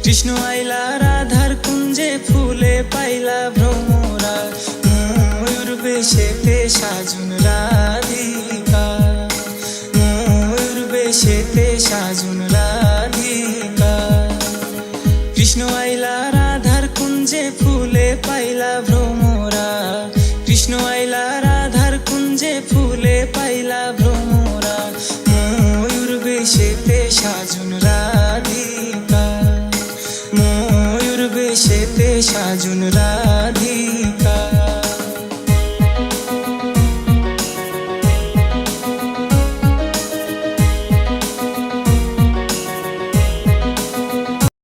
কৃষ্ণ আইলা রাধার কুঞ্জে ফুলে পাইলা ভ্রমরা, ময়ূর বেশেতে সাজুন রাধিকা, ময়ূর বেশেতে সাজুন রাধিকা। কৃষ্ণ আইলা রাধার কুঞ্জে ফুলে পাইলা ভ্রমরা, কৃষ্ণ আইলা রাধার কুঞ্জে ফুলে পাইলা ভ্রমরা, ময়ূর বেশেতে সাজুন